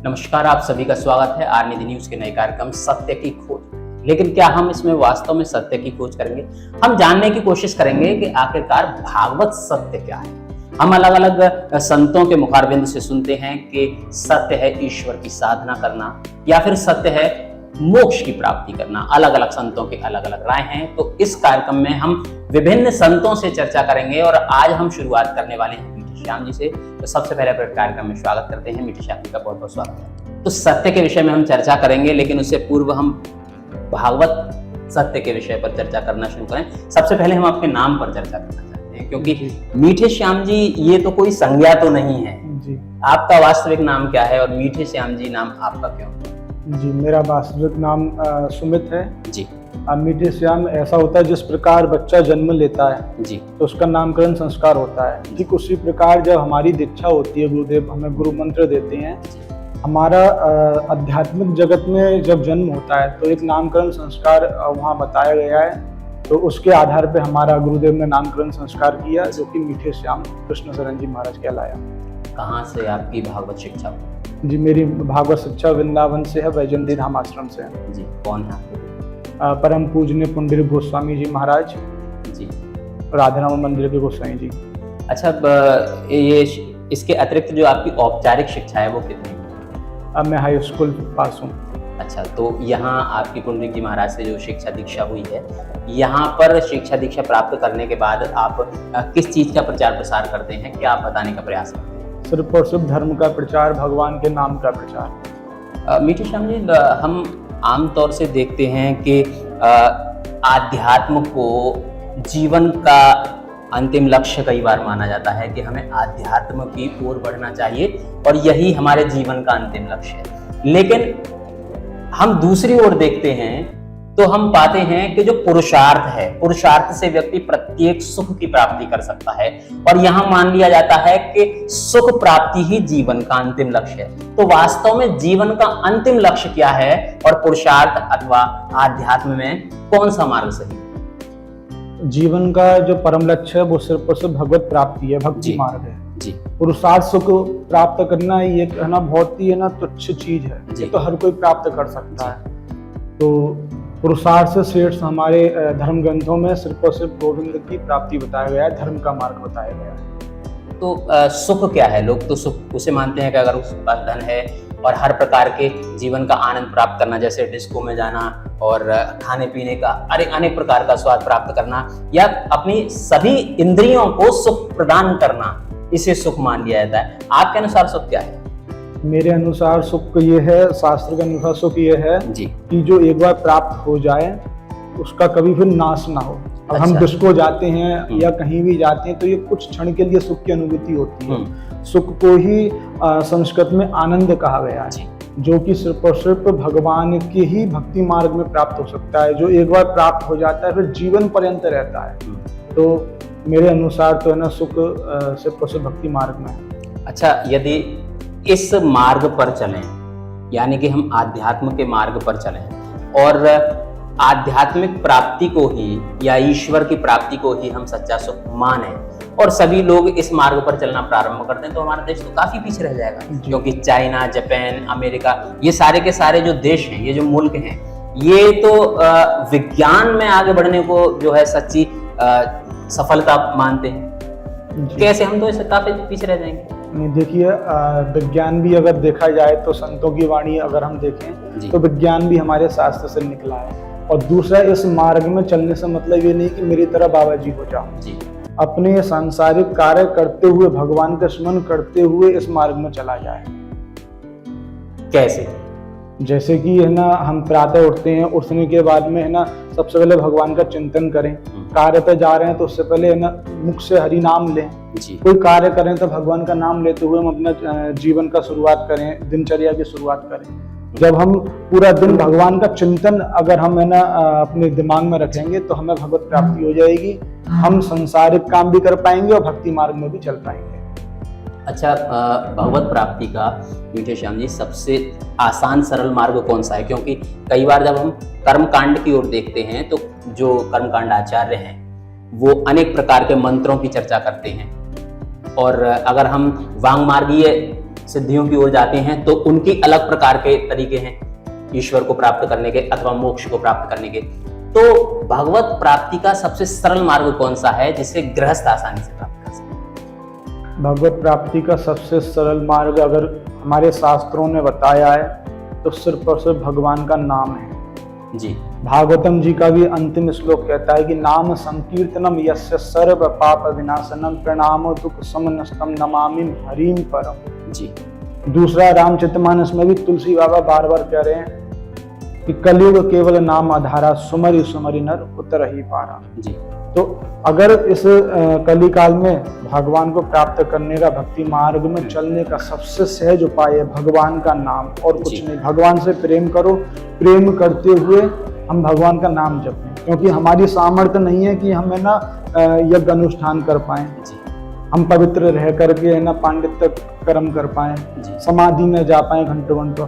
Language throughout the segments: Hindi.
नमस्कार, आप सभी का स्वागत है आर-निधि न्यूज के नए कार्यक्रम सत्य की खोज। लेकिन क्या हम इसमें वास्तव में सत्य की खोज करेंगे? हम जानने की कोशिश करेंगे कि आखिरकार भागवत सत्य क्या है। हम अलग अलग संतों के मुखारबिंद से सुनते हैं कि सत्य है ईश्वर की साधना करना या फिर सत्य है मोक्ष की प्राप्ति करना। अलग अलग संतों के अलग अलग राय हैं। तो इस कार्यक्रम में हम विभिन्न संतों से चर्चा करेंगे और आज हम शुरुआत करने वाले हैं मीठे श्याम जी से। तो सबसे पहले अपने कार्यक्रम में स्वागत करते हैं। मीठे श्याम जी का बहुत बहुत स्वागत है। तो सत्य के विषय में हम चर्चा करेंगे, लेकिन उससे पूर्व हम भागवत सत्य के विषय पर चर्चा करना शुरू करें। सबसे पहले हम आपके नाम पर चर्चा करना चाहते हैं, क्योंकि मीठे श्याम जी ये तो कोई संज्ञा तो नहीं है जी। आपका वास्तविक नाम क्या है और मीठे श्याम जी नाम आपका क्यों? जी, मेरा वास्तविक नाम सुमित है जी। मीठे श्याम ऐसा होता है जिस प्रकार बच्चा जन्म लेता है जी, तो उसका नामकरण संस्कार होता है। ठीक उसी प्रकार जब हमारी दीक्षा होती है, गुरुदेव हमें गुरु मंत्र देते हैं, हमारा आध्यात्मिक जगत में जब जन्म होता है तो एक नामकरण संस्कार वहाँ बताया गया है। तो उसके आधार पे हमारा गुरुदेव ने नामकरण संस्कार किया, जो कि मीठे श्याम कृष्ण शरण जी महाराज कहलाया। कहाँ से आपकी भागवत शिक्षा? जी, मेरी भागवत शिक्षा वृंदावन से है, वैजयंती धाम आश्रम से है जी। कौन है? परम पूजनीय पुंडरीक गोस्वामी जी महाराज जी, राधाराम मंदिर के गोस्वामी जी। अच्छा, ये इसके अतिरिक्त जो आपकी औपचारिक शिक्षा है वो कितनी? अब मैं हाई स्कूल पास हूँ। अच्छा, तो यहाँ आपकी पुंडरीक जी महाराज से जो शिक्षा दीक्षा हुई है, यहाँ पर शिक्षा दीक्षा प्राप्त करने के बाद आप किस चीज का प्रचार प्रसार करते हैं? क्या आप बताने का प्रयास करते हैं? सिर्फ और सिर्फ धर्म का प्रचार, भगवान के नाम का प्रचार। मीठे श्याम जी, हम आमतौर से देखते हैं कि आध्यात्म को जीवन का अंतिम लक्ष्य कई बार माना जाता है कि हमें आध्यात्म की ओर बढ़ना चाहिए और यही हमारे जीवन का अंतिम लक्ष्य है। लेकिन हम दूसरी ओर देखते हैं तो हम पाते हैं कि जो पुरुषार्थ है, पुरुषार्थ से व्यक्ति प्रत्येक सुख की प्राप्ति कर सकता है और यहाँ मान लिया जाता है कि सुख प्राप्ति ही जीवन का अंतिम लक्ष्य है। तो वास्तव में जीवन का अंतिम लक्ष्य क्या है और पुरुषार्थ अथवा आध्यात्म में कौन सा मार्ग सही है? जीवन का जो परम लक्ष्य है वो सिर्फ और सिर्फ भगवत प्राप्ति है, भक्ति मार्ग है जी। पुरुषार्थ सुख प्राप्त करना ये कहना बहुत ही तुच्छ चीज है, ये तो हर कोई प्राप्त कर सकता है। तो पुरुषार्थ से श्रेष्ठ हमारे धर्म ग्रंथों में सिर्फ और सिर्फ गोविंद की प्राप्ति बताया गया है, धर्म का मार्ग बताया गया है। तो सुख क्या है? लोग तो सुख उसे मानते हैं कि अगर उसके पास धन है और हर प्रकार के जीवन का आनंद प्राप्त करना, जैसे डिस्को में जाना और खाने पीने का अनेक प्रकार का स्वाद प्राप्त करना या अपनी सभी इंद्रियों को सुख प्रदान करना, इसे सुख मान लिया जाता है। आपके अनुसार सुख क्या है? मेरे अनुसार सुख ये है, शास्त्र के अनुसार सुख ये है जी, कि जो एक बार प्राप्त हो जाए उसका कभी फिर नाश ना हो। अब हम डिस्को जाते हैं या कहीं भी जाते हैं तो ये कुछ क्षण के लिए सुख की अनुभूति होती है। सुख को ही संस्कृत में आनंद कहा गया है, जो कि सिर्फ और सिर्फ भगवान के ही भक्ति मार्ग में प्राप्त हो सकता है। जो एक बार प्राप्त हो जाता है फिर जीवन पर्यंत रहता है। तो मेरे अनुसार तो है ना, सुख सिर्फ और सिर्फ भक्ति मार्ग में है। अच्छा, यदि इस मार्ग पर चलें, यानी कि हम आध्यात्म के मार्ग पर चलें और आध्यात्मिक प्राप्ति को ही या ईश्वर की प्राप्ति को ही हम सच्चा सुख माने और सभी लोग इस मार्ग पर चलना प्रारंभ करते हैं, तो हमारा देश तो काफी पीछे रह जाएगा। क्योंकि चाइना, जापान, अमेरिका, ये सारे के सारे जो देश हैं, ये जो मुल्क हैं, ये तो विज्ञान में आगे बढ़ने को जो है सच्ची सफलता मानते हैं। कैसे हम तो इससे काफी पीछे रह जाएंगे? देखिए, विज्ञान भी अगर देखा जाए तो संतों की वाणी अगर हम देखें तो विज्ञान भी हमारे शास्त्र से निकला है। और दूसरा, इस मार्ग में चलने से मतलब ये नहीं कि मेरी तरह बाबा जी हो जाऊं जी। अपने सांसारिक कार्य करते हुए, भगवान का स्मरण करते हुए इस मार्ग में चला जाए। कैसे? जैसे कि है ना, हम प्रातः उठते हैं, उठने के बाद में है ना सबसे पहले भगवान का चिंतन करें। कार्य पे जा रहे हैं तो उससे पहले है ना मुख से हरि नाम लें जी। कोई कार्य करें तो भगवान का नाम लेते हुए हम अपना जीवन का शुरुआत करें, दिनचर्या की शुरुआत करें। जब हम पूरा दिन भगवान का चिंतन अगर हम है ना अपने दिमाग में रखेंगे तो हमें भगवत प्राप्ति हो जाएगी। हम संसारिक काम भी कर पाएंगे और भक्ति मार्ग में भी चल पाएंगे। अच्छा, भगवत प्राप्ति का मीठे श्याम जी सबसे आसान सरल मार्ग कौन सा है? क्योंकि कई बार जब हम कर्मकांड की ओर देखते हैं तो जो कर्मकांड आचार्य हैं वो अनेक प्रकार के मंत्रों की चर्चा करते हैं और अगर हम वांग मार्गीय सिद्धियों की ओर जाते हैं तो उनकी अलग प्रकार के तरीके हैं ईश्वर को प्राप्त करने के अथवा मोक्ष को प्राप्त करने के। तो भगवत प्राप्ति का सबसे सरल मार्ग कौन सा है जिसे गृहस्थ आसानी से प्राप्त कर सके? भगवत प्राप्ति का सबसे सरल मार्ग अगर हमारे शास्त्रों ने बताया है तो सिर्फ और सिर्फ भगवान का नाम है जी। भागवतम जी का भी अंतिम श्लोक कहता है कि नाम संकीर्तनम यस्य सर्व पाप विनाशनम प्रणामो दुख समनस्तम नमामि हरिम परम जी। दूसरा रामचरितमानस में भी तुलसी बाबा बार बार कह रहे हैं कि कलयुग केवल नाम आधारा सुमरि सुमरि नर उतर ही पारा जी। तो अगर इस कली काल में भगवान को प्राप्त करने का भक्ति मार्ग में चलने का सबसे सहज उपाय है भगवान का नाम और कुछ नहीं। भगवान से प्रेम करो, प्रेम करते हुए हम भगवान का नाम जपें, क्योंकि हमारी सामर्थ्य नहीं है कि हमें ना यज्ञ अनुष्ठान कर पाए, हम पवित्र रह करके है ना पांडित्य कर्म कर पाए, समाधि में जा पाए घंटों घंटों,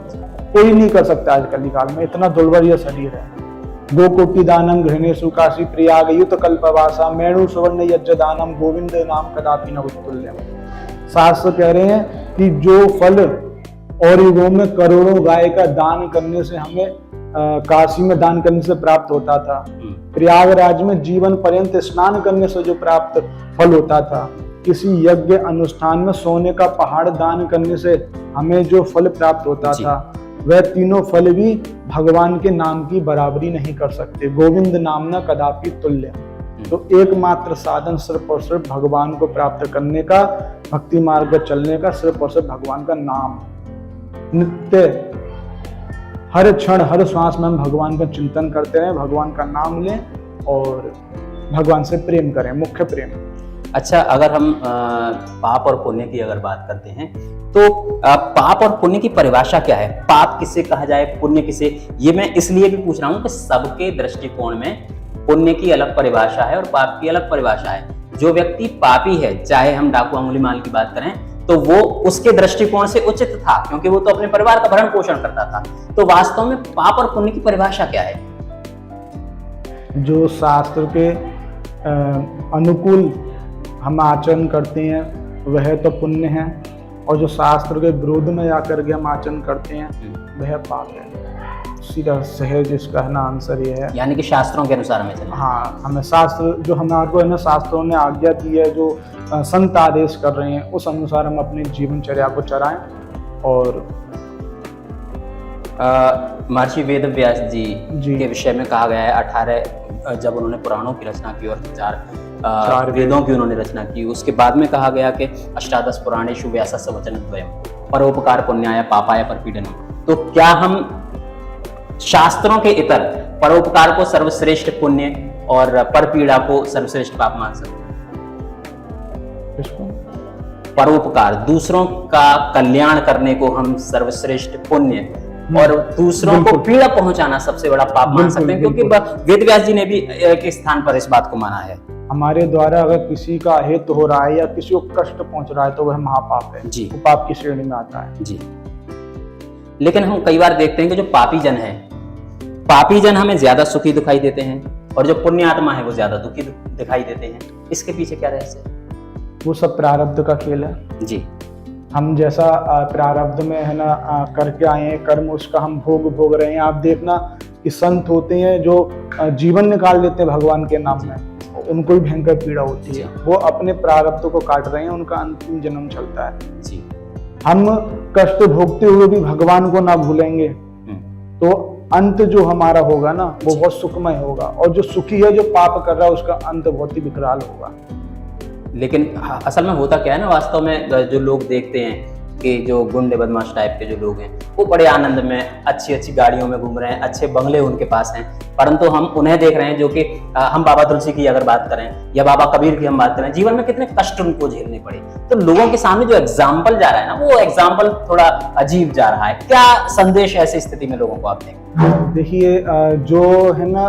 कोई नहीं कर सकता आज कली काल में, इतना दुर्बल यह शरीर है। गो कोटि दानम गृहणेषु काशी प्रयाग युत कल्पवासा मेणु सुवर्ण यज्ञ दानम गोविंद नाम कदापि न उत्तुल्यम। शास्त्र कह रहे हैं कि जो फल और युगों में करोड़ों गाय का दान करने से हमें काशी में दान करने से प्राप्त होता था, प्रयागराज में जीवन पर्यंत स्नान करने से जो प्राप्त फल होता था, किसी यज्ञ अनुष्ठान में सोने का पहाड़ दान करने से हमें जो फल प्राप्त होता था, वह तीनों फल भी भगवान के नाम की बराबरी नहीं कर सकते। गोविंद नाम न कदापि तुल्य। तो एकमात्र साधन सिर्फ और सिर्फ भगवान को प्राप्त करने का, भक्ति मार्ग पर चलने का सिर्फ और सिर्फ भगवान का नाम। नित्य हर क्षण हर श्वास में हम भगवान का चिंतन करते रहें, भगवान का नाम लें और भगवान से प्रेम करें, मुख्य प्रेम। अच्छा, अगर हम पाप और पुण्य की अगर बात करते हैं तो पाप और पुण्य की परिभाषा क्या है? पाप किसे कहा जाए, पुण्य किसे? ये मैं इसलिए भी पूछ रहा हूँ कि सबके दृष्टिकोण में पुण्य की अलग परिभाषा है और पाप की अलग परिभाषा है। जो व्यक्ति पापी है, चाहे हम डाकू अंगुलीमाल की बात करें, तो वो उसके दृष्टिकोण से उचित था क्योंकि वो तो अपने परिवार का भरण पोषण करता था। तो वास्तव में पाप और पुण्य की परिभाषा क्या है? जो शास्त्र के अनुकूल हम आचरण करते हैं वह तो पुण्य है, और जो शास्त्र के विरोध में आकर के हम आचरण करते हैं वह पाप है। सीधा सहज इसका है ना आंसर ये है, यानी कि शास्त्रों के अनुसार हमें चलना। हाँ, हमें शास्त्र जो हमारे है ना शास्त्रों ने आज्ञा दी है, जो संत आदेश कर रहे हैं उस अनुसार हम अपनी जीवनचर्या को चलाएं। और महर्षि वेद व्यास जी के विषय में कहा गया है 18 जब उन्होंने पुराणों की रचना की और चार वेदों की उन्होंने रचना की, उसके बाद में कहा गया कि अष्टादश पुराणेषु व्यासस्य वचनद्वयम् परोपकार पुण्याय पापाय परपीडनम्। तो क्या हम शास्त्रों के इतर परोपकार को सर्वश्रेष्ठ पुण्य और परपीड़ा को सर्वश्रेष्ठ पाप मान सकते हैं? परोपकार, दूसरों का कल्याण करने को हम सर्वश्रेष्ठ पुण्य और दूसरों को पीड़ा पहुंचाना सबसे बड़ा पाप मान सकते हैं, क्योंकि वेद व्यास जी ने भी एक स्थान पर इस बात को माना है। हमारे द्वारा अगर किसी का हित हो रहा है या किसी को कष्ट पहुंच रहा है तो वह महापाप है जी, वो पाप की श्रेणी में आता है जी। लेकिन हम कई बार देखते हैं कि जो पापी जन है, पापी जन हमें ज्यादा सुखी दिखाई देते हैं और जो पुण्य आत्मा है वो ज्यादा दुखी दिखाई देते हैं। इसके पीछे क्या रहस्य? वो सब प्रारब्ध का खेल है जी। हम जैसा प्रारब्ध में है ना करके आए हैं कर्म, उसका हम भोग रहे हैं। आप देखना कि संत होते हैं जो जीवन निकाल देते हैं भगवान के नाम में, उनको भी भयंकर पीड़ा होती है, वो अपने प्रारब्ध को काट रहे हैं, उनका अंतिम जन्म चलता है जी। हम कष्ट भोगते हुए भी भगवान को ना भूलेंगे तो अंत जो हमारा होगा ना वो बहुत सुखमय होगा, और जो सुखी है जो पाप कर रहा है उसका अंत बहुत ही विकराल होगा। लेकिन असल में होता क्या है ना, वास्तव में जो लोग देखते हैं कि जो गुंडे बदमाश टाइप के जो लोग हैं वो बड़े आनंद में अच्छी अच्छी गाड़ियों में घूम रहे हैं, अच्छे बंगले उनके पास हैं, परंतु हम उन्हें देख रहे हैं जो कि हम बाबा तुलसी की अगर बात करें या बाबा कबीर की हम बात करें, जीवन में कितने कष्ट उनको झेलने पड़े। तो लोगों के सामने जो एग्जाम्पल जा रहा है ना, वो एग्जाम्पल थोड़ा अजीब जा रहा है। क्या संदेश ऐसी स्थिति में लोगों को आप देखिए, जो है ना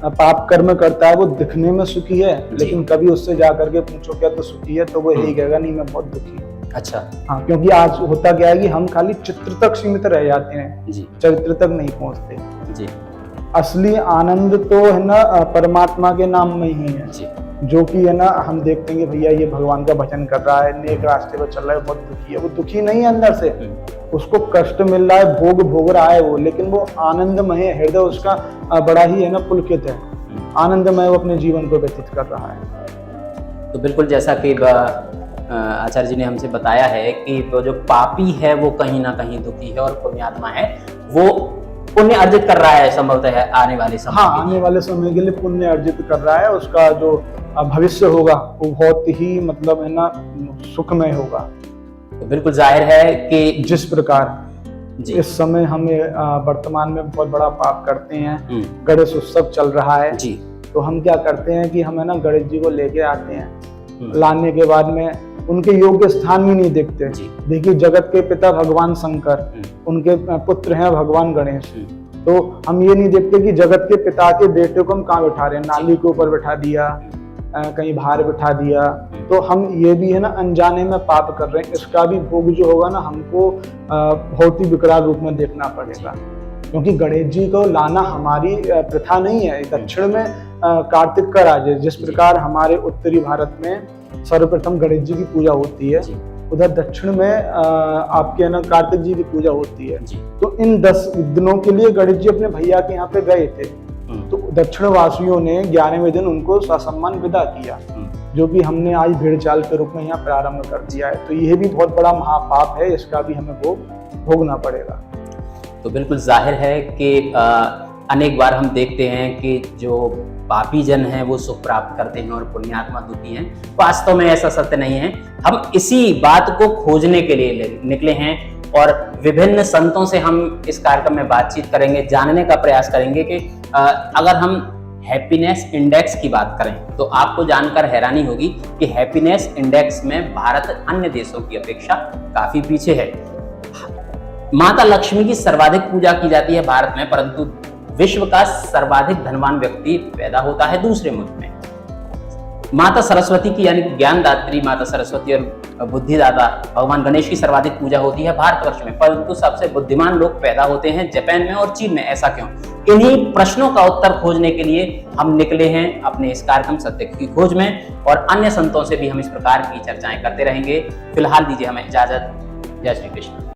पाप कर्म करता है वो दिखने में सुखी है, लेकिन कभी उससे जाकर के पूछो क्या तो सुखी है, तो वो यही कहेगा नहीं मैं बहुत दुखी हूँ। अच्छा, हाँ, क्योंकि आज होता क्या है कि हम खाली चित्र तक सीमित रह जाते हैं जी, चरित्र तक नहीं पहुंचते जी। असली आनंद तो है ना परमात्मा के नाम में ही है जी। जो कि है ना हम देखते हैं कि भैया ये भगवान का भजन कर रहा है, नेक रास्ते पर चल रहा है, बहुत दुखी है। वो दुखी नहीं है अंदर से, उसको कष्ट मिल रहा है, भोग भोग रहा है वो, लेकिन वो आनंदमय है, हृदय उसका बड़ा ही है ना पुलकित है, आनंदमय वो अपने जीवन को व्यतीत कर रहा है। तो बिल्कुल जैसा कि आचार्य जी ने हमसे बताया है कि वो जो पापी है वो कहीं ना कहीं दुखी है और पुण्यात्मा है वो पुण्य अर्जित कर रहा है संभवतः है आने वाले समय। हाँ, आने वाले समय के लिए पुण्य अर्जित कर रहा है, उसका जो भविष्य होगा वो बहुत ही मतलब है ना सुखमय होगा। तो बिल्कुल जाहिर है कि जिस प्रकार इस समय हमें वर्तमान में बहुत बड़ा पाप करते हैं, गणेश उत्सव चल रहा है जी, तो हम क्या करते हैं कि हम है ना गणेश जी को लेके आते हैं, लाने के बाद में उनके योग्य स्थान भी नहीं देखते। देखिए जगत के पिता भगवान शंकर, उनके पुत्र हैं भगवान गणेश, तो हम ये नहीं देखते कि जगत के पिता के बेटे को हम कहाँ बैठा रहे हैं, नाली के ऊपर बैठा दिया, कहीं बाहर बैठा दिया, तो हम ये भी है ना अनजाने में पाप कर रहे हैं। इसका भी भोग जो होगा ना हमको बहुत ही विकराल रूप में देखना पड़ेगा, क्योंकि गणेश जी को लाना हमारी प्रथा नहीं है। दक्षिण में कार्तिक का राज है, जिस प्रकार हमारे उत्तरी भारत में सर्वप्रथम गणेश जी की पूजा होती है, उधर दक्षिण में आपके ना कार्तिक जी की पूजा होती है। तो इन 10 दिनों के लिए गणेश जी अपने भैया के यहाँ पे गए थे, तो दक्षिण वासियों ने 11वें दिन उनको ससम्मान विदा किया, जो कि हमने आज भेड़ चाल के रूप में यहाँ प्रारंभ कर दिया है। तो यह भी बहुत बड़ा महापाप है, इसका भी हमें भोगना पड़ेगा। तो बिल्कुल जाहिर है कि अनेक बार हम देखते हैं कि जो पापी जन हैं वो सुख प्राप्त करते हैं और पुण्यात्मा दुखी हैं। वास्तव में ऐसा सत्य नहीं है। हम इसी बात को खोजने के लिए निकले हैं और विभिन्न संतों से हम इस कार्यक्रम में बातचीत करेंगे, जानने का प्रयास करेंगे कि अगर हम हैप्पीनेस इंडेक्स की बात करें तो आपको जानकर हैरानी होगी कि हैप्पीनेस इंडेक्स में भारत अन्य देशों की अपेक्षा काफी पीछे है। माता लक्ष्मी की सर्वाधिक पूजा की जाती है भारत में, परंतु विश्व का सर्वाधिक धनवान व्यक्ति पैदा होता है दूसरे मुल्क में। माता सरस्वती की यानी ज्ञानदात्री माता सरस्वती और बुद्धिदाता भगवान गणेश की सर्वाधिक पूजा होती है भारतवर्ष में, परंतु सबसे बुद्धिमान लोग पैदा होते हैं जापान में और चीन में। ऐसा क्यों? इन्हीं प्रश्नों का उत्तर खोजने के लिए हम निकले हैं अपने इस कार्यक्रम सत्य की खोज में, और अन्य संतों से भी हम इस प्रकार की चर्चाएं करते रहेंगे। फिलहाल दीजिए हमें इजाजत। जय श्री कृष्ण।